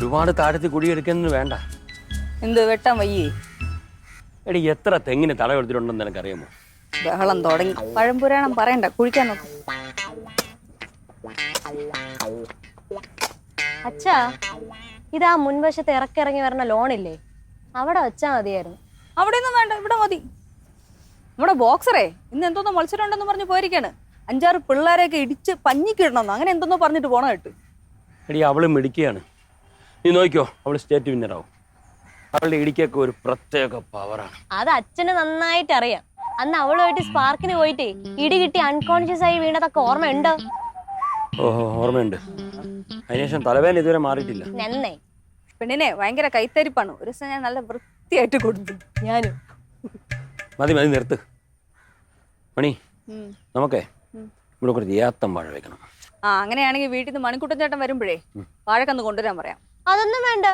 ഒരുപാട് താഴത്ത് കുടിയെടുക്കുന്നത് വേണ്ട. എന്ത് വെട്ടാൻ വയ്യേ? എടി എത്ര തെങ്ങിന് തട എടുത്തിട്ടുണ്ടെന്ന് നിനക്കറിയാമോ? ബഹളം തുടങ്ങി. പഴംപുരാണം പറയണ്ട, കുഴിക്കാൻ നോക്ക്. അച്ഛാ, ഇതാ മുൻവശത്ത് ഇറങ്ങി വരുന്ന ലോണില്ലേ, അവിടെ വെച്ചാ മതിയായിരുന്നു. അവിടെ ഒന്നും വേണ്ട, ഇവിടെ മതി. നമ്മുടെ ബോക്സറേ ഇന്ന് എന്തോന്നോ മത്സരം പറഞ്ഞ് പോയിരിക്കാണ്. 5-6 പിള്ളേരെയൊക്കെ ഇടിച്ച് പഞ്ഞിക്കിടണമെന്നോ അങ്ങനെ എന്തോന്നോ പറഞ്ഞിട്ട് പോണ കേട്ട്. എടി അവള് മിടിക്കുകയാണ്. നീ നോക്കിയോ, അവള് സ്റ്റേറ്റ് വിന്നറാവും. അവളുടെ ഇടിക്കൊക്കെ ഒരു പ്രത്യേക പവറാണ്. അത് അച്ഛന് നന്നായിട്ട് അറിയാം. അന്ന് അവളുമായിട്ട് സ്പാർക്കിന് പോയിട്ടേ ഇടി കിട്ടി അൺകോൺഷ്യസ് ആയി വീണതൊക്കെ ഓർമ്മയുണ്ടോ? ഓഹോ, ഓർമ്മയുണ്ട്. അതിനുശേഷം തലവേദന ഇതുവരെ മാറിയിട്ടില്ല. നന്നേ. പെണ്ണിനെ ഭയങ്കര കൈത്തരിപ്പാണ്. ഒരു ദിവസം ഞാൻ നല്ല വൃത്തിയായിട്ട് കൊടുത്തു. ഞാനും. മതി മതി, നിർത്ത്. മണി, നമുക്കേ ഇവിടെ കുറച്ച് ഏത്തം വാഴ വെക്കണം. അങ്ങനെയാണെങ്കിൽ വീട്ടിൽ നിന്ന് മണിക്കുട്ടൻ ചേട്ടൻ വരുമ്പോഴേ വാഴക്കന്ന് കൊണ്ടുവരാൻ പറയാം. അതൊന്നും വേണ്ട,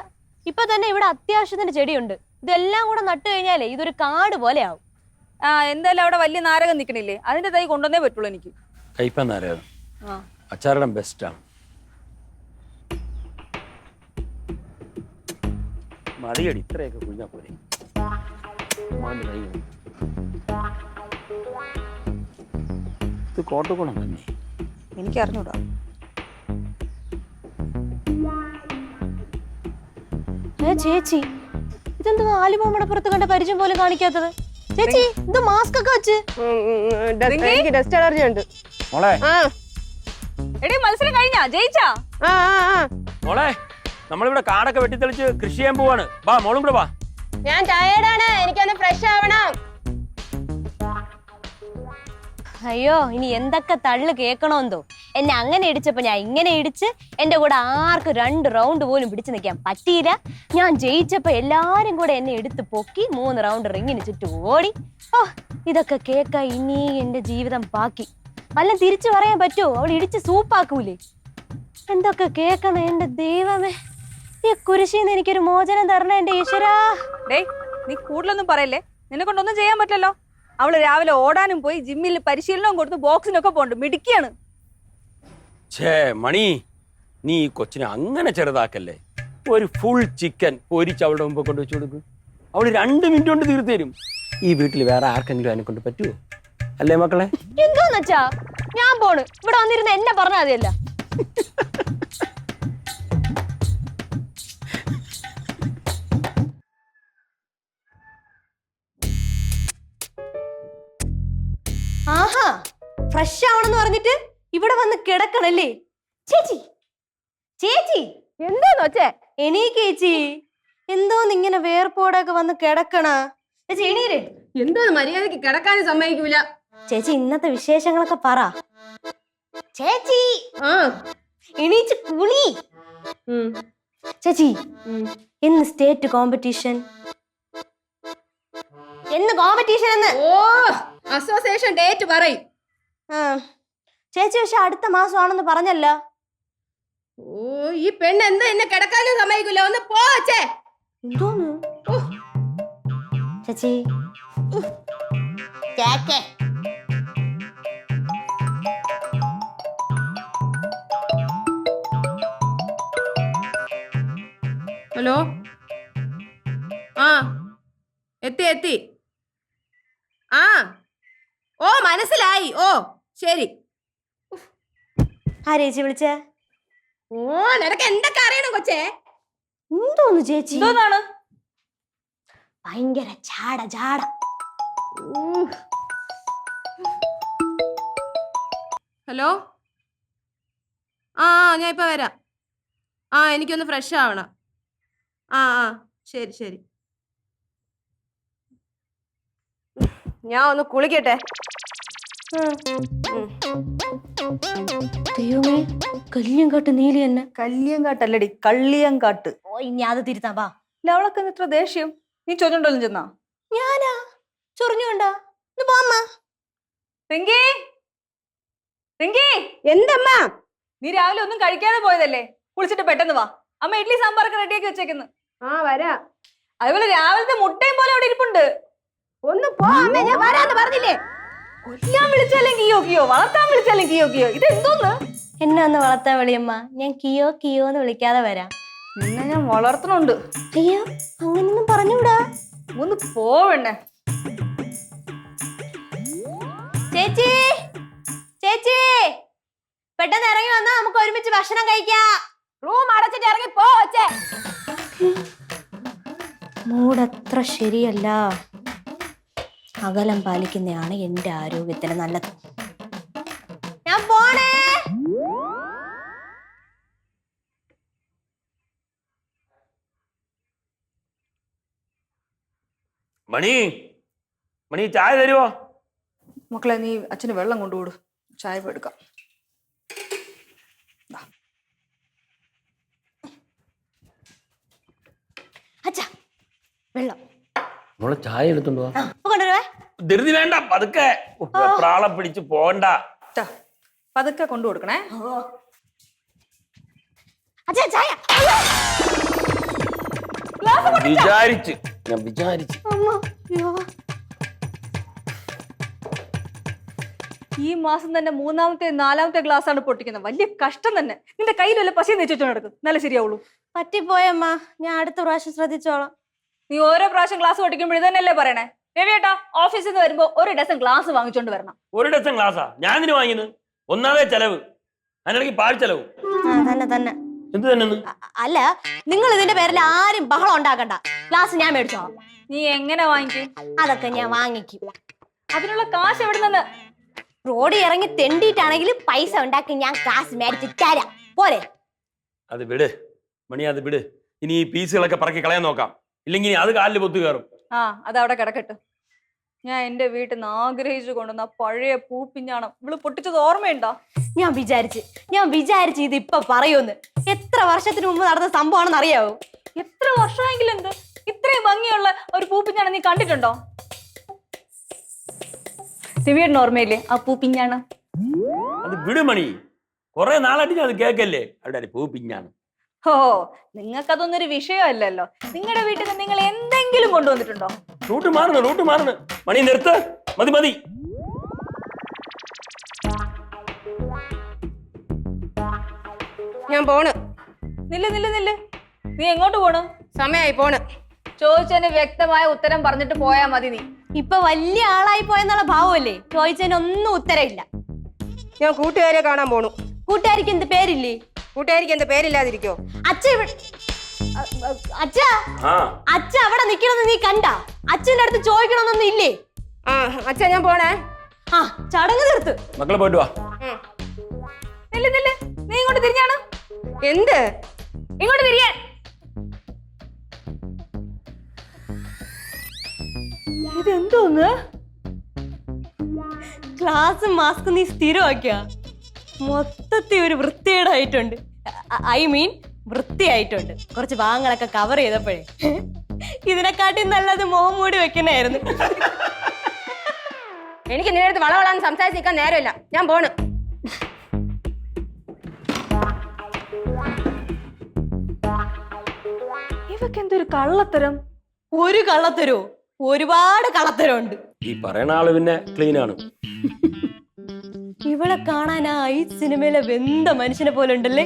ഇപ്പൊ തന്നെ ഇവിടെ അത്യാവശ്യത്തിന് ചെടിയുണ്ട്. ഇതെല്ലാം കൂടെ നട്ടു കഴിഞ്ഞാലേ ഇതൊരു കാട് പോലെ ആവും. എന്തായാലും അവിടെ വലിയ നാരകം നിക്കണില്ലേ, അതിന്റെ തൈ കൊണ്ടുവന്നേ പറ്റുള്ളൂ എനിക്ക്. കയ്പ നാരകം അച്ചാറിടാൻ ബെസ്റ്റാണ്. മതിയടി, ഇത്രയൊക്കെ കുഞ്ഞാ പോലെ. ഇത് കോട്ടക്കുളം തന്നെ. എനിക്ക് അറിഞ്ഞൂടാ. ചേച്ചി, ഇതെന്താ ആലിമോമ്മയുടെ പുറത്ത് കണ്ട പരിചയം പോലെ കാണിക്കാത്തത്? ചേച്ചി, ഇത് മാസ്ക് ഒക്കെ വെച്ച്. ഡസ്റ്റ് അലർജി ഉണ്ട് മോളെ. എടീ, മത്സരം കഴിഞ്ഞാ? ജയിച്ചാ? മോളെ, നമ്മളിവിടെ കാടൊക്കെ വെട്ടിത്തെളിച്ച് കൃഷി ചെയ്യാൻ പോവാണ്. വാ, മോളും കൂടെ വാ. ഞാൻ ടയേർഡാണ്, എനിക്കൊന്ന് ഫ്രഷ് ആവണം. അയ്യോ, ഇനി എന്തൊക്കെ തള്ളു കേൾക്കണോന്തോ. എന്നെ അങ്ങനെ ഇടിച്ചപ്പോ ഞാൻ ഇങ്ങനെ ഇടിച്ച് എന്റെ കൂടെ ആർക്കും 2 റൗണ്ട് പോലും പിടിച്ചു നിൽക്കാൻ പറ്റിയില്ല. ഞാൻ ജയിച്ചപ്പോ എല്ലാരും കൂടെ എന്നെ എടുത്ത് പൊക്കി 3 റൗണ്ട് റിങ്ങിന് ചുറ്റും ഓടി. ഓ, ഇതൊക്കെ കേൾക്കാൻ ഇനി എന്റെ ജീവിതം ബാക്കി. വല്ലതും തിരിച്ചു പറയാൻ പറ്റുമോ? അവൾ ഇടിച്ച് സൂപ്പാക്കൂലേ? എന്തൊക്കെ കേൾക്കണം എന്റെ ദൈവമേ. ഈ കുരിശിന്ന് എനിക്കൊരു മോചനം തരണ എന്റെ ഈശ്വരാ. ഡേയ്, നീ കൂടുതലൊന്നും പറയല്ലേ, നിന്നെ കൊണ്ടൊന്നും ചെയ്യാൻ പറ്റില്ലല്ലോ. അവള് രാവിലെ ഓടാനും പോയി, ജിമ്മിൽ പരിശീലനവും കൊടുത്ത് ബോക്സിനൊക്കെ പോണ്ട്. മിടുക്കിയാണ്. ഛേ മണി, നീ ഈ കൊച്ചിനെ അങ്ങനെ ചെറുതാക്കല്ലേ. ഒരു ഫുൾ ചിക്കൻ പൊരിച്ച് അവളുടെ മുമ്പ് കൊണ്ട് വെച്ചു കൊടുക്കും. അവള് 2 മിനിറ്റ് കൊണ്ട് തീർത്തു തരും. ഈ വീട്ടിൽ വേറെ ആർക്കെങ്കിലും അതിനെ കൊണ്ട് പറ്റുമോ? അല്ലേ മക്കളെ? എന്തോന്ന് വെച്ചാ ഞാൻ പോണ്. ഇവിടെ വന്നിരുന്ന എന്നെ പറഞ്ഞാൽ മതിയല്ല. ആഹാ, ഫ്രഷ് ആവണെന്ന് പറഞ്ഞിട്ട് ഇവിടെ വന്ന് കിടക്കണല്ലേ? ചേച്ചി, ചേച്ചി, എന്താന്ന് വെച്ചേ? എണീക്ക് ചേച്ചി. എന്തോന്ന് ഇങ്ങനെ വേർപ്പോടൊക്കെ വന്ന് കിടക്കണ? ചേച്ചി എണീര്. എന്തോന്ന് മര്യാദക്ക് കിടക്കാനും സമ്മതിക്കൂല. ചേച്ചി, ഇന്നത്തെ വിശേഷങ്ങളൊക്കെ പറ. ചേച്ചി, എണീച്ച് കുളി. ചേച്ചി, എന്ന് സ്റ്റേറ്റ് കോമ്പറ്റീഷൻ? എന്ന് കോമ്പറ്റീഷൻ എന്ന്? ഓ, അസോസിയേഷൻ ഡേറ്റ് പറയും. ചേച്ചി പക്ഷെ അടുത്ത മാസമാണെന്ന് പറഞ്ഞല്ല. ഓ, ഈ പെണ്ണ് എന്താ എന്നെ കിടക്കാനും സമ്മതിക്കൂല. ഒന്ന് പോച്ചേ. എന്തോന്ന് ചേച്ചി? ഹലോ, എത്തി. ഓ, മനസ്സിലായി. ഓ, ശരി. ചേച്ചി വിളിച്ചേ? ഓ, നിനക്ക് എന്തൊക്കെ അറിയണം കൊച്ചേ? എന്തോന്ന് ചേച്ചി? എന്തോന്നാണ്? ഭയങ്കര ജാട. ഹലോ, ഞാൻ ഇപ്പൊ വരാം. എനിക്കൊന്ന് ഫ്രഷ് ആവണം. ശരി. ഞാൻ ഒന്ന് കുളിക്കട്ടെ. ദൈവമേ, കല്ലിയങ്കാട്ട് നീലി തന്നെ. കല്ലിയങ്കാട്ടല്ലടി, കള്ളിയങ്കാട്ട്. ഓ, ഇനി അത് തിരുത്താ. വാ. അവളൊക്കെ ഇത്ര ദേഷ്യം. നീ ചൊല്ലുണ്ടല്ലോ ചെന്നാ? ഞാനാ ചൊറിഞ്ഞുണ്ടാ? റിങ്കി, എന്തമ്മ? നീ രാവിലെ ഒന്നും കഴിക്കാതെ പോയതല്ലേ? കുളിച്ചിട്ട് പെട്ടെന്ന് വാ. അമ്മ ഇഡ്ലി സാമ്പാറൊക്കെ റെഡിയാക്കി വെച്ചേക്കുന്നു. വരാം. അതുപോലെ രാവിലത്തെ മുട്ടയും പോലെ അവിടെ ഇരിപ്പുണ്ട്. ഒന്ന് പോ അമ്മേ, ഞാൻ വരാന്ന് പറഞ്ഞില്ലേ? കൊല്ലാൻ വിളിച്ചാലും കിയോ, വളർത്താൻ വിളിച്ചാലും കിയോ. ഇതെന്തോന്ന്? എന്നെ ഒന്ന് വളർത്താൻ വിളിയമ്മ. ഞാൻ കിയോ എന്ന് വിളിക്കാതെ വരാം. നിന്നെ ഞാൻ വളർത്തണുണ്ട്. അയ്യോ അങ്ങനൊന്നും പറഞ്ഞൂടാ. ഒന്ന് പോവണ്ണേ. ചേച്ചി ചേച്ചി പെട്ടെന്ന് ഇറങ്ങി വന്നാ നമുക്ക് ഒരുമിച്ച് ഭക്ഷണം കഴിക്കാം. റൂം അടച്ചിട്ട് ഇറങ്ങി പോ ഒച്ചേ. മൂടത്ര ശരിയല്ല. അകലം പാലിക്കുന്നതാണ് എന്റെ ആരോഗ്യത്തിന് നല്ലത്. ഞാൻ പോണേ. മണി മണി ചായ തരുവോ? മക്കളെ നീ അച്ഛന് വെള്ളം കൊണ്ടുപോടും, ചായ എടുക്കാം. അച്ഛാ വെള്ളം. നമ്മളെ ചായ എടുത്തോണ്ട് പോവാ. കൊണ്ടുവരുവേ. ധൃതി വേണ്ട, പതുക്കെ. പ്രാളം പിടിച്ച് പോണ്ട. പതുക്കെ കൊണ്ടു കൊടുക്കണേ. അച്ഛാ ചായ. ഞാൻ വിചാരിച്ചു ഈ മാസം തന്നെ 3ാമത്തെ 4ാമത്തെ ഗ്ലാസ് ആണ് പൊട്ടിക്കുന്നത്. വലിയ കഷ്ടം തന്നെ. നിന്റെ കയ്യിൽ വല്ല പശയും വെച്ചിട്ട് നടക്കും, നല്ല ശരിയാവുള്ളൂ. പറ്റിപ്പോയമ്മ, ഞാൻ അടുത്ത പ്രാവശ്യം ശ്രദ്ധിച്ചോളാം. നീ ഓരോ പ്രാവശ്യം ഗ്ലാസ് പൊട്ടിക്കുമ്പോൾ ഇതന്നെയല്ലേ പറയണേ? രവിയേട്ടാ ഓഫീസിൽ നിന്ന് വരുമ്പോ 1 ഡസൻ ഗ്ലാസ് വാങ്ങിച്ചോണ്ട് വരണം. 1 ഡസൻ ഗ്ലാസാ ഞാൻ ഇതിന് വാങ്ങിയത്? ഒന്നാമേ ചെലവ്, അതിനിടയ്ക്ക് പാഴ് ചെലവ്. തന്നെ തന്നെ. എന്ത് തന്നെ? അല്ല, നിങ്ങൾ ഇതിന്റെ പേരിൽ ആരും ബഹളം ഉണ്ടാക്കണ്ട. ഗ്ലാസ് ഞാൻ മേടിച്ചോളാം. നീ എങ്ങനെ വാങ്ങിക്കും? അതൊക്കെ ഞാൻ വാങ്ങിക്കും. അതിനുള്ള കാശ് എവിടെ നിന്ന്? റോഡിൽ ഇറങ്ങി തെണ്ടിയിട്ടാണെങ്കിലും പൈസ ഉണ്ടാക്കി ഞാൻ കാശ് മേടിച്ച് തരാം. പോരെ? അത് വിട് മണി, അത് വിട്. ഇനി ഈ പീസുകളൊക്കെ പറക്കി കളയാൻ നോക്കാം, ഇല്ലെങ്കിൽ അത് കാലിൽ പൊത്തു കയറും. അതവിടെ കിടക്കട്ടെ. ഞാൻ എന്റെ വീട്ടിൽ നിന്ന് ആഗ്രഹിച്ചു കൊണ്ടുവന്ന പഴയ പൂപ്പിഞ്ഞാണം ഇവള് പൊട്ടിച്ചത് ഓർമ്മയുണ്ടോ? ഞാൻ വിചാരിച്ചു ഇത് ഇപ്പൊ പറയൂന്ന്. എത്ര വർഷത്തിന് മുമ്പ് നടന്ന സംഭവമാണെന്ന് അറിയാവോ? എത്ര വർഷമെങ്കിലും എന്ത് ഇത്രയും ഭംഗിയുള്ള ഒരു പൂപ്പിഞ്ഞാണം നീ കണ്ടിട്ടുണ്ടോ? ദിവ്യേട്ടന് ഓർമ്മയില്ലേ ആ പൂപ്പിഞ്ഞാണം? അത് വിട് മണി, കുറെ നാളായിട്ട് ഞാൻ അത് കേക്കല്ലേ. അവിടെ പൂപ്പിഞ്ഞാണ്. ഓ, നിങ്ങൾക്കതൊന്നൊരു വിഷയമല്ലല്ലോ. നിങ്ങളുടെ വീട്ടിൽ നിന്ന് നിങ്ങൾ എന്തെങ്കിലും കൊണ്ടുവന്നിട്ടുണ്ടോ? റൂട്ട് മാറുന്നു. മണി നിർത്ത്, മതി. ഞാൻ പോണ്. നില്ല്. നീ എങ്ങോട്ട് പോണു? സമയായി പോണ്. ചോദിച്ചതിന് വ്യക്തമായ ഉത്തരം പറഞ്ഞിട്ട് പോയാ മതി. നീ ഇപ്പൊ വലിയ ആളായി പോയെന്നുള്ള ഭാവമല്ലേ? ചോദിച്ചതിനൊന്നും ഉത്തരവില്ല. ഞാൻ കൂട്ടുകാരെ കാണാൻ പോണു. കൂട്ടുകാരിക്ക് എന്ത് പേരില്ലേ? കൂട്ടുകാരിക്ക് എന്താ പേരില്ലാതിരിക്കോ? അച്ഛ അവിടെ നിക്കണമെന്ന് നീ കണ്ട? അച്ഛന്റെ അടുത്ത് ചോദിക്കണമെന്നൊന്നും ഇല്ലേ? അച്ഛാ ഞാൻ പോണേ. ചടങ്ങ് തീർത്ത് മക്കളെ പോയിട്ട് വാ. നില്ല്. നീ ഇങ്ങോട്ട് തിരിഞ്ഞാണ്. എന്ത്? ഇങ്ങോട്ട് തിരിയാൻ. ഇതെന്തോന്ന്? ഗ്ലാസും മാസ്കും നീ സ്ഥിരമാക്കിയ മൊത്തത്തിൽ ഒരു വൃത്തികേടായിട്ടുണ്ട്. I mean വൃത്തിയായിട്ടുണ്ട്. കുറച്ച് ഭാഗങ്ങളൊക്കെ കവർ ചെയ്തപ്പോഴേ ഇതിനെക്കാട്ടി നല്ലത് മുഖം മൂടി വെക്കുന്നതായിരുന്നു. എനിക്ക് നിന്റെ അടുത്ത് വളവളാന്ന് സംസാരിച്ച് നിൽക്കാൻ നേരമില്ല. ഞാൻ പോണ്. ഇവക്ക് എന്തൊരു കള്ളത്തരം. ഒരു കള്ളത്തരോ? ഒരുപാട് കള്ളത്തരമുണ്ട്. ഈ പറയണ ആള് പിന്നെ ക്ലീൻ ആണ്. ഇവളെ കാണാൻ ഈ സിനിമയിലെ വെന്ത മനുഷ്യനെ പോലെ ഉണ്ടല്ലേ.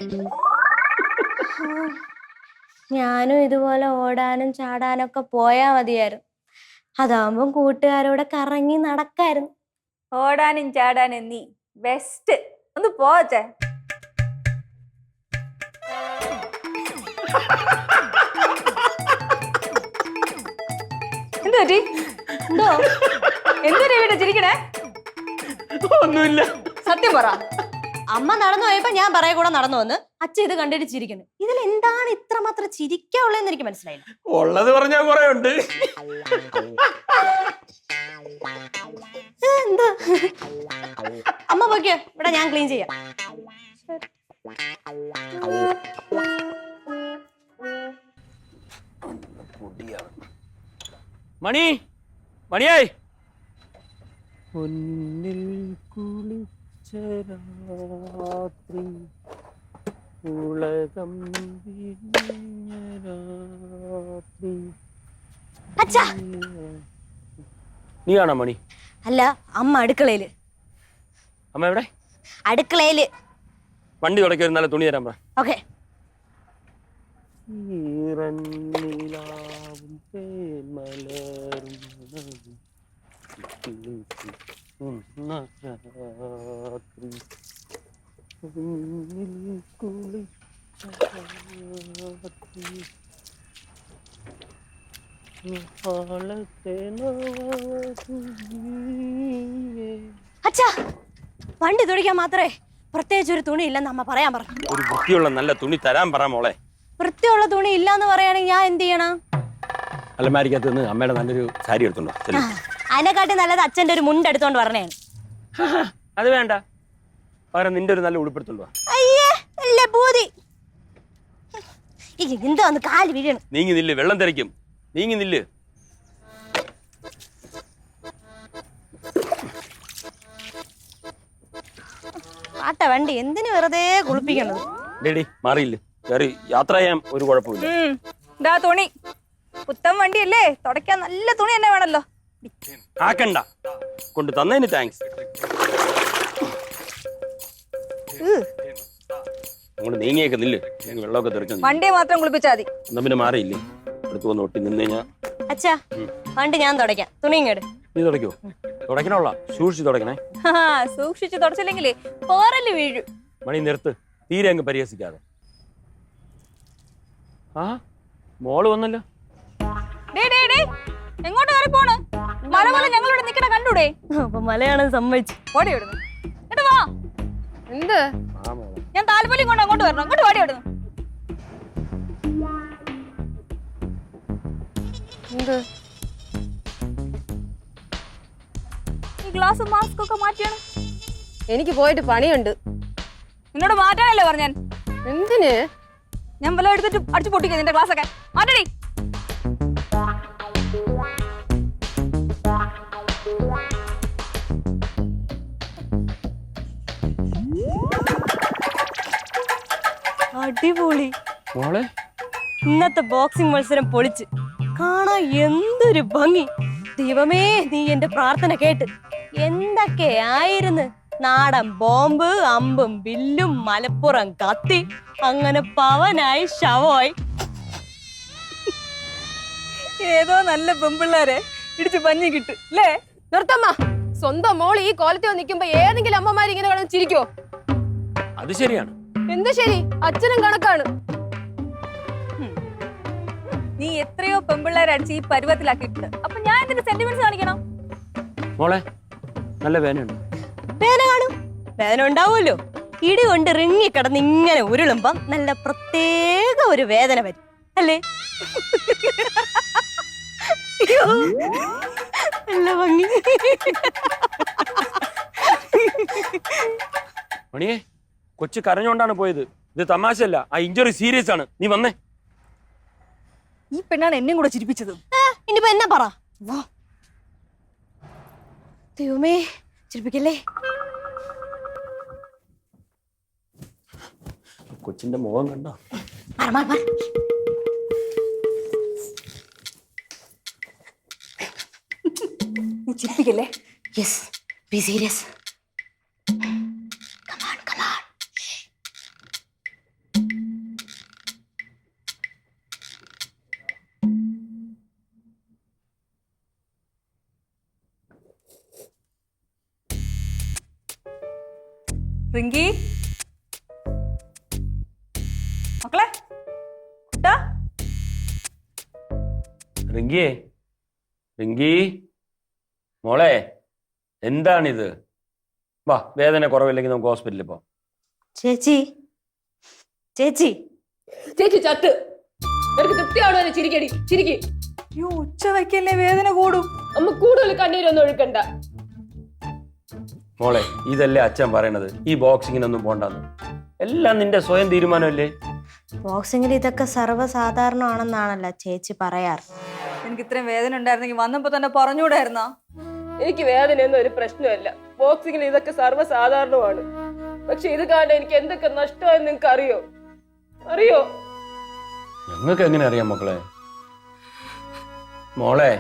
ഞാനും ഇതുപോലെ ഓടാനും ചാടാനൊക്കെ പോയാ മതിയായിരുന്നു. അതാവുമ്പം കൂട്ടുകാരോടെ കറങ്ങി നടക്കായിരുന്നു. ഓടാനും ചാടാനും നീ ബെസ്റ്റ്. ഒന്ന് പോച്ചേ. എന്തോ വീട്ടിൽ ചിരിക്കണേ? ഒന്നുമില്ല. സത്യം പറ. അമ്മ നടന്നു പോയപ്പോ ഞാൻ പറയ കൂടെ നടന്നു വന്ന് അച്ഛൻ ഇത് കണ്ടിട്ട് ചിരിക്കുന്നു. ഇതിൽ എന്താണ് ഇത്രമാത്രം ചിരിക്കാനുള്ളതെന്ന് എനിക്ക് മനസ്സിലായില്ല. ഉള്ളത് പറഞ്ഞാൽ കുറെ ഉണ്ട്. എന്താ അമ്മ പോയിക്കോ, ഇവിടെ ഞാൻ ക്ലീൻ ചെയ്യാം. മണിയായി. പൊന്നിൽ കുളിച്ച രാത്രി ഉലകം വിരിഞ്ഞ രാത്രി. അച്ഛാ, നീയാണോ മണി? അല്ല, അമ്മ അടുക്കളയില്. അമ്മ എവിടെ? അടുക്കളയില്. വണ്ടി തുടക്കി ഒരു നല്ല തുണി തരാൻ പറ. ഓക്കെ. ഈറന്നിലാവും തേന്മലരും രാത്രി അച്ഛാ വണ്ടി തുടിക്കാൻ മാത്രമേ പ്രത്യേകിച്ച് ഒരു തുണി ഇല്ലെന്ന് അമ്മ പറയാൻ പറഞ്ഞു. ഒരു വൃത്തിയുള്ള നല്ല തുണി തരാൻ പറ മോളെ. വൃത്തിയുള്ള തുണി ഇല്ലാന്ന് പറയുകയാണെങ്കിൽ ഞാൻ എന്ത് ചെയ്യണം? അലമാരിക്കകത്ത് നിന്ന് അമ്മയുടെ നല്ലൊരു സാരി എടുത്തുണ്ടോ? അതിനെക്കാട്ടി നല്ലത് അച്ഛൻ്റെ ഒരു മുണ്ട് എടുത്തോണ്ട് പറഞ്ഞാണ്. അത് വേണ്ട, പകരം നിന്റെ ഒരു നല്ല ഉടുപ്പെടുത്തുണ്ടോ? അയ്യേ അല്ലേ പൂതി. എന്തോ ഒന്ന് കാല് വീഴണം. നീങ്ങി നില്ല്, വെള്ളം തെറിക്കും. നീങ്ങി നില്ല്. ആട്ട വണ്ടി എന്തിനു വെറുതെ കുളിപ്പിക്കണത്? ഡേഡി മാറിയില്ലേ, കയറി യാത്ര ചെയ്യാൻ ഒരു കുഴപ്പമില്ല. ഇതാ തുണി, പുത്തൻ വണ്ടിയല്ലേ, തുടയ്ക്കാൻ നല്ല തുണി തന്നെ വേണല്ലോ. ആക്കണ്ട, കൊണ്ട് തന്നതിന് താങ്ക്സ്. അങ്ങോട്ട് നീങ്ങിയൊക്കെ നില്ല്, വെള്ളമൊക്കെ തെറിക്കുന്നു. വണ്ടിയെ മാത്രം കുളിപ്പിച്ചാൽ മതി. എന്നാ പിന്നെ മാറിയില്ലേ, അടുത്ത് വന്ന് ഒട്ടി നിന്ന് കഴിഞ്ഞാ. അച്ഛാ വണ്ടി ഞാൻ തുടയ്ക്കാം, തുണി ഇങ്ങോട്ട്. നീ തുടയ്ക്കോ? തുടയ്ക്കണോള, സൂക്ഷിച്ച് തുടയ്ക്കണേ. സൂക്ഷിച്ച് തുടച്ചില്ലെങ്കിലേ പോറല് വീഴും. മണി നിർത്ത്, തീരെ അങ്ങ് പരിഹസിക്കാതെ. ആ മോള് വന്നല്ലോ. എങ്ങോട്ട് കയറി പോണ്? മല പോലെ ഞങ്ങളിവിടെ നിക്കണ കണ്ടൂടെ? അപ്പൊ മലയാളം സമ്മതിച്ചു. ഓടി വിടുന്നു. എന്നിട്ട് വാ. എന്ത്? ഞാൻ താല്പര്യം കൊണ്ട് അങ്ങോട്ട് വരണം. അങ്ങോട്ട് ഓടി വിടുന്നു. എന്ത്? ഈ ഗ്ലാസ് മാസ്ക് ഒക്കെ മാറ്റിയാണ്. എനിക്ക് പോയിട്ട് പണിയുണ്ട്. നിന്നോട് മാറ്റാനല്ലേ പറഞ്ഞാൻ? എന്തിന്? ഞാൻ വല്ലതും എടുത്തിട്ട് അടിച്ചു പൊട്ടിക്കുക നിന്റെ ഗ്ലാസ് ഒക്കെ. മാറ്റടി. അടിപൊളി മോളെ, ഇന്നത്തെ ബോക്സിംഗ് മത്സരം പൊളിച്ച് കാണാൻ എന്തൊരു ഭംഗി. ദൈവമേ നീ എന്റെ പ്രാർത്ഥന കേട്ട്. എന്തൊക്കെയായിരുന്നു നാടൻ ബോംബ്, അമ്പും വില്ലും മലപ്പുറം കത്തി, അങ്ങനെ പവനായി ശവമായി. ഏതോ നല്ല പെമ്പിള്ളാരെ ഇടിച്ച് പഞ്ഞി കിട്ടും അല്ലേ? നിർത്തമ്മ. സ്വന്തം മോൾ ഈ കോലത്തിൽ നിൽക്കുമ്പോ ഏതെങ്കിലും അമ്മമാർ ഇങ്ങനെ കിടന്ന് ചിരിക്കോ? അത് ശരിയാണ്. എന്ത് ശരി? അച്ഛനും കണക്കാണ്. നീ എത്രയോ പെമ്പിള്ളേരെ അടിച്ച് ഈ പരുവത്തിലാക്കിയിട്ടുണ്ട്. അപ്പൊ ഞാൻ എന്തിന്റെ സെന്റിമെന്റ്സ് കാണിക്കണം? മോളെ നല്ല വേനയുണ്ട്. വേദന കാണും, വേദന ഉണ്ടാവുമല്ലോ. ഇടി കൊണ്ട് റിങ്ങി കിടന്ന് ഇങ്ങനെ ഉരുളുമ്പം നല്ല പ്രത്യേക ഒരു വേദന വരും അല്ലേ? നല്ല ഭംഗി. മണിയെ, കൊച്ചു കരഞ്ഞോണ്ടാണ് പോയത്. ഇത് തമാശയല്ല, ആ ഇഞ്ചുറി സീരിയസ് ആണ്. നീ വന്നേ. ഈ പെണ്ണാണ് എന്നെയും കൂടെ ചിരിപ്പിച്ചത്. ഇനിയിപ്പോ എന്നാ പറ? ദൈവമേ ചിരിപ്പിക്കല്ലേ. കൊച്ചിന്റെ മുഖം കണ്ടോ? നീ ചിരിപ്പിക്കല്ലേ. Yes, be serious. റിങ്കി മക്കളെ, കുട്ടാ. റിങ്കിയേ, റിങ്കി മോളെ, എന്താണിത്? വാ, വേദന കുറവില്ലെങ്കിൽ നമുക്ക് ഹോസ്പിറ്റലിൽ പോവാം. ചേച്ചി ചേച്ചി ചേച്ചി ചത്ത്. എനിക്ക് തൃപ്തിയാണോ? ചിരിക്കടി, ചിരിക്കി. അയ്യോ, ഉച്ച വയ്ക്കല്ലേ, വേദന കൂടും. അമ്മ കൂടുതൽ കണ്ണീരൊന്നും ഒഴുക്കണ്ട. മോളെ, ഇതല്ലേ അച്ഛൻ പറയണത്, ഈ ബോക്സിങ്ങിനൊന്നും പോണ്ടെന്ന്. എല്ലാം നിന്റെ സ്വയം തീരുമാനമല്ലേ? ബോക്സിംഗിൽ ഇതൊക്കെ സർവ്വസാധാരണമാണെന്നാണല്ലോ ചേച്ചി പറയാറ്. എനിക്ക് ഇത്രയും വേദന ഉണ്ടായിരുന്നെങ്കിൽ വന്നപ്പോ തന്നെ പറഞ്ഞുകൂടായിരുന്നാ? എനിക്ക് വേദനയൊന്നും ഒരു പ്രശ്നമല്ല. ബോക്സിങ്ങിൽ ഇതൊക്കെ സർവ്വസാധാരണമാണ്. പക്ഷെ ഇത് കാണാൻ എനിക്ക് എന്തൊക്കെ നഷ്ടമായെന്ന് നിങ്ങൾക്ക് അറിയോ? അറിയോ? ഞങ്ങൾക്ക് എങ്ങനെ അറിയാം മക്കളെ? മോളെ,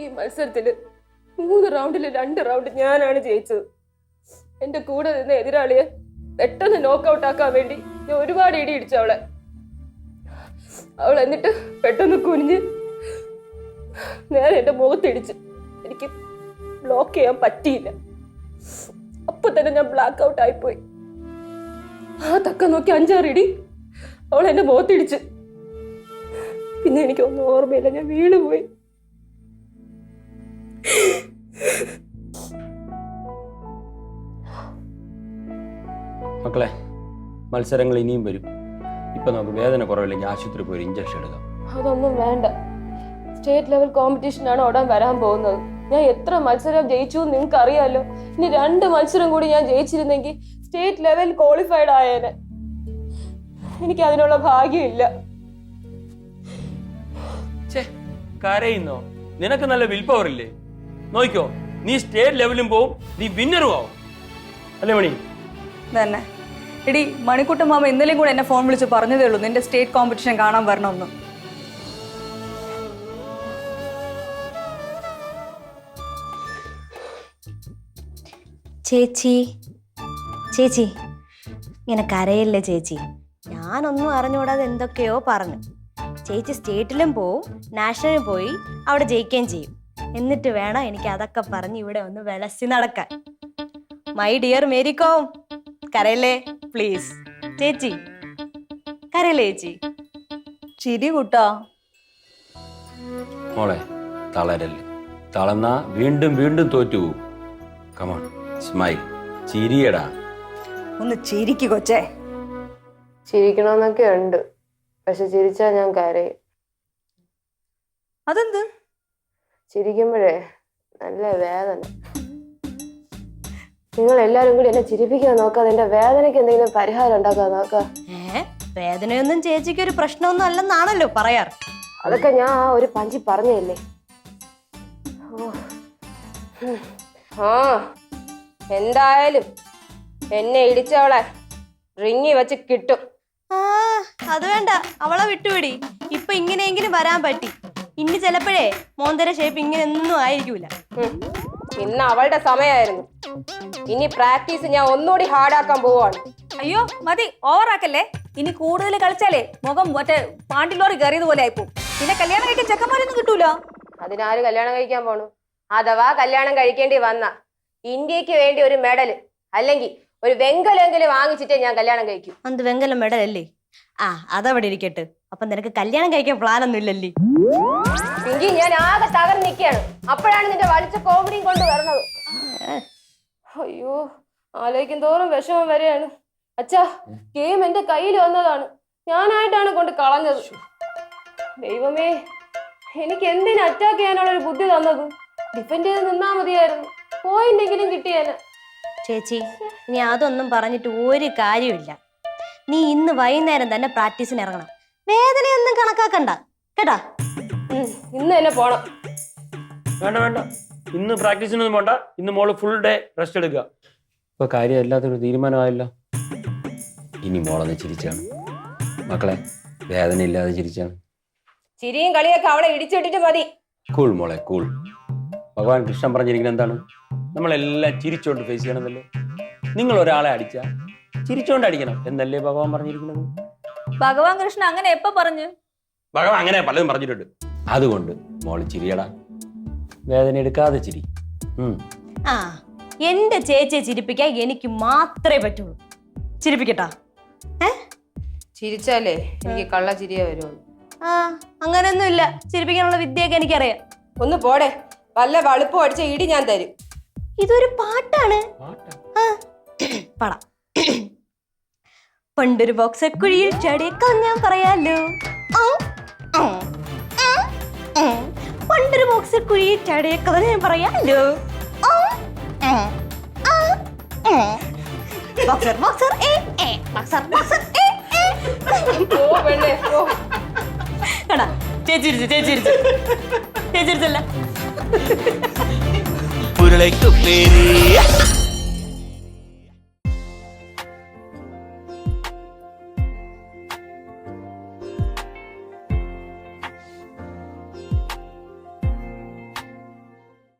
ഈ മത്സരത്തില് 3 റൗണ്ടില് 2 റൗണ്ട് ഞാനാണ് ജയിച്ചത്. എന്റെ കൂടെ നിന്ന എതിരാളിയെ പെട്ടെന്ന് നോക്കൗട്ട് ആക്കാൻ വേണ്ടി ഞാൻ ഒരുപാട് ഇടി ഇടിച്ചു അവളെ. അവൾ എന്നിട്ട് പെട്ടെന്ന് കുനിഞ്ഞ് നേരെ എന്റെ മുഖത്തിടിച്ച്. എനിക്ക് ബ്ലോക്ക് ചെയ്യാൻ പറ്റിയില്ല. അപ്പൊ തന്നെ ഞാൻ ബ്ലാക്ക് ഔട്ട് ആയിപ്പോയി. ആ തക്ക നോക്കി 5-6 ഇടി അവൾ എന്റെ മുഖത്തിടിച്ച്. പിന്നെ എനിക്കൊന്നും ഓർമ്മയില്ല, ഞാൻ വീണുപോയി. മക്കളെ, മത്സരങ്ങൾ ഇനിയും വരും. ഇപ്പൊ നമുക്ക് വേദന കുറവില്ലെങ്കിൽ ആശുപത്രി പോയി ഇഞ്ചക്ഷൻ എടുക്കാം. അതൊന്നും വേണ്ട. സ്റ്റേറ്റ് ലെവൽ കോമ്പറ്റീഷൻ ആണ് ഉടൻ വരാൻ പോകുന്നത്. ഞാൻ എത്ര മത്സരം ജയിച്ചു നിങ്ങൾക്ക് അറിയാലോ. ഇനി 2 മത്സരം കൂടി ഞാൻ ജയിച്ചിരുന്നെങ്കിൽ സ്റ്റേറ്റ് ലെവൽ ക്വാളിഫൈഡ് ആയേനെ. എനിക്ക് അതിനുള്ള ഭാഗ്യമില്ല. കരയുന്നോ? നിനക്ക് നല്ല വിൽ പവർ ഇല്ലേ? നോക്കിക്കോ, നീ സ്റ്റേറ്റ് ലെവലും പോവും, നീ വിന്നറും ആവും. അല്ലേ മണി? തന്നെ എടി, മണിക്കുട്ടൻ മാമ ഇന്നലെയും കൂടെ എന്നെ ഫോൺ വിളിച്ച് പറഞ്ഞതേ ഉള്ളൂ നിന്റെ സ്റ്റേറ്റ് കോമ്പറ്റീഷൻ കാണാൻ വരണമെന്ന്. ചേച്ചി ചേച്ചി ഇങ്ങനെ കരയല്ലേ ചേച്ചി. ഞാനൊന്നും അറിഞ്ഞുകൂടാതെ എന്തൊക്കെയോ പറഞ്ഞു. ചേച്ചി സ്റ്റേറ്റിലും പോവും, നാഷണലിൽ പോയി അവിടെ ജയിക്കുകയും ചെയ്യും. എന്നിട്ട് വേണം എനിക്ക് അതൊക്കെ പറഞ്ഞ് ഇവിടെ ഒന്ന് വിളസി നടക്കാൻ. മൈ ഡിയർ മേരി കോം, കരയല്ലേ പ്ലീസ്. ചേച്ചി കരയല്ലേ ചേച്ചി? ചിരി കൂട്ടാ. മോളെ, തളരല്ലേ. തളർന്നാ വീണ്ടും വീണ്ടും തോറ്റുപോകും. Come on, smile, ചിരിയടാ. ഒന്ന് ചിരിക്ക് കൊച്ചേ. ചിരിക്കണമെന്നൊക്കെ ഉണ്ട്, പക്ഷെ ചിരിച്ചാ ഞാൻ കരയും. അതെന്ത്? ചിരിക്കുമ്പോഴേ നല്ല വേദന. നിങ്ങൾ എല്ലാരും കൂടി എന്നെ ചിരിപ്പിക്കാൻ നോക്കാതെ എന്റെ വേദനയ്ക്ക് എന്തെങ്കിലും പരിഹാരം ഉണ്ടാക്കാൻ നോക്ക. വേദനയൊന്നും ചേച്ചിക്ക് ഒരു പ്രശ്നമൊന്നും അല്ലെന്നാണല്ലോ പറയാറ്. അതൊക്കെ ഞാൻ ആ ഒരു പഞ്ചി പറഞ്ഞല്ലേ. ആ എന്തായാലും എന്നെ ഇടിച്ചവളെ റിങ്ങി വെച്ച് കിട്ടും. ആ അത് വേണ്ട, അവളെ വിട്ടുപിടി. ഇപ്പൊ ഇങ്ങനെയെങ്കിലും വരാൻ പറ്റി. ഇനി ചിലപ്പോഴേ മോന്തര ഷേപ്പ് ഇങ്ങനെ ഒന്നും ആയിരിക്കൂല. ഇന്ന് അവളുടെ സമയമായിരുന്നു. ഇനി പ്രാക്ടീസ് ഞാൻ ഒന്നുകൂടി ഹാർഡാക്കാൻ പോവാണ്. അയ്യോ മതി, ഓവറാക്കല്ലേ. ഇനി കൂടുതൽ കളിച്ചാലേ മുഖം മറ്റേ പാണ്ടിലോറി കയറിയതുപോലെ ആയിപ്പോ. പിന്നെ കല്യാണം കഴിക്കാൻ ചെക്കന്മാരൊന്നും കിട്ടൂല. അതിനാര് കല്യാണം കഴിക്കാൻ പോണു? അഥവാ കല്യാണം കഴിക്കേണ്ടി വന്ന ഇന്ത്യക്ക് വേണ്ടി ഒരു മെഡൽ അല്ലെങ്കിൽ ഒരു വെങ്കലെങ്കിലും വാങ്ങിച്ചിട്ടേ ഞാൻ കല്യാണം കഴിക്കും. എന്ത് വെങ്കലം മെഡലല്ലേ? ആ അതവിടെ ഇരിക്കട്ടെ. അപ്പൊ നിനക്ക് കല്യാണം കഴിക്കാൻ പ്ലാൻ ഒന്നും ഇല്ലല്ലേ? പിങ്കി, ഞാൻ ആകെ തകർന്ന് നിൽക്കുകയാണ്. അപ്പോഴാണ് നിന്റെ വലിച്ച കോമഡിയും കൊണ്ട് വരണത്. അയ്യോ, ആലോചിക്കും തോറും വിഷമം വരെയാണ്. അച്ഛാ, ഗെയിം എന്റെ കയ്യിൽ വന്നതാണ്, ഞാനായിട്ടാണ് കൊണ്ട് കളഞ്ഞത്. ദൈവമേ, എനിക്ക് എന്തിനു അറ്റാക്ക് ചെയ്യാനുള്ള ഒരു ബുദ്ധി തന്നത്? ഡിഫെൻഡ് ചെയ്ത് നിന്നാ മതിയായിരുന്നു, പോയിന്റെങ്കിലും കിട്ടിയേനെ. ചേച്ചി, ഇനി അതൊന്നും പറഞ്ഞിട്ട് ഒരു കാര്യമില്ല. നീ ഇന്ന് വൈകുന്നേരം തന്നെ പ്രാക്ടീസിന് ഇറങ്ങണം. വേദനയൊന്നും കണക്കാക്കണ്ട കേട്ടാ. ഇന്ന് തന്നെ പോണം. വേണ്ട വേണ്ട, ഇന്ന് പ്രാക്ടീസിനൊന്നും പോണ്ട. ഇന്ന് മോള് ഫുൾ ഡേ റെസ്റ്റ് എടുക്കുക. ഇപ്പൊ കാര്യം എല്ലാത്തൊരു തീരുമാനമായല്ലോ. ഇനി മോളൊന്ന് ചിരിച്ചാണ്. മക്കളെ, വേദന ഇല്ലാതെ ചിരിച്ചാണ്. ചിരിയും കളിയൊക്കെ അവളെ ഇടിച്ചിട്ടിട്ട് മതി. കൂൾ മോളെ, കൂൾ. ഭഗവാൻ കൃഷ്ണൻ പറഞ്ഞിരിക്കുന്നത് എന്താണ്? നമ്മളെല്ലാം ചിരിച്ചോണ്ട് ഫേസ് ചെയ്യണമെന്നല്ലേ. നിങ്ങൾ ഒരാളെ അടിച്ചാൽ ചിരിച്ചോണ്ട് അടിക്കണം എന്നല്ലേ ഭഗവാൻ പറഞ്ഞിരിക്കുന്നത്? ഭഗവാൻ കൃഷ്ണൻ അങ്ങനെ എപ്പോ പറഞ്ഞു? ഭഗവാൻ അങ്ങനെ പലതും പറഞ്ഞിട്ടുണ്ട്. അതുകൊണ്ട് മോള് ചിരിയടാ, വേദന എടുക്കാതെ ചിരി. ആ എന്റെ ചേച്ചിയെ ചിരിപ്പിക്കാൻ എനിക്ക് മാത്രമേ പറ്റുള്ളൂ. ചിരിപ്പിക്കട്ടാ? ചിരിച്ചാലേ എനിക്ക് കള്ള ചിരിയേ വരുള്ളൂ. ആ അങ്ങനെയൊന്നും ഇല്ല, ചിരിപ്പിക്കാനുള്ള വിദ്യയൊക്കെ എനിക്കറിയാം. ഒന്ന് പോടെ, വല്ല വളുപ്പം അടിച്ച ഇടി ഞാൻ തരും. ഇതൊരു പാട്ടാണ്. പാടാം. പണ്ടൊരു ബോക്സ് കുഴിയിൽ ചടിയേക്കാൻ ഞാൻ പറയാലോ. പണ്ടൊരു ബോക്സ് കുഴിയിൽ ചടിയേക്കാൻ ഞാൻ പറയാലോ. Boxer boxer boxer boxer. കടാ, ചേച്ചിരിച്ചു ചേച്ചിരിച്ചു ചേച്ചിരിച്ചല്ല. ഉരുളയ്ക്ക് പേര്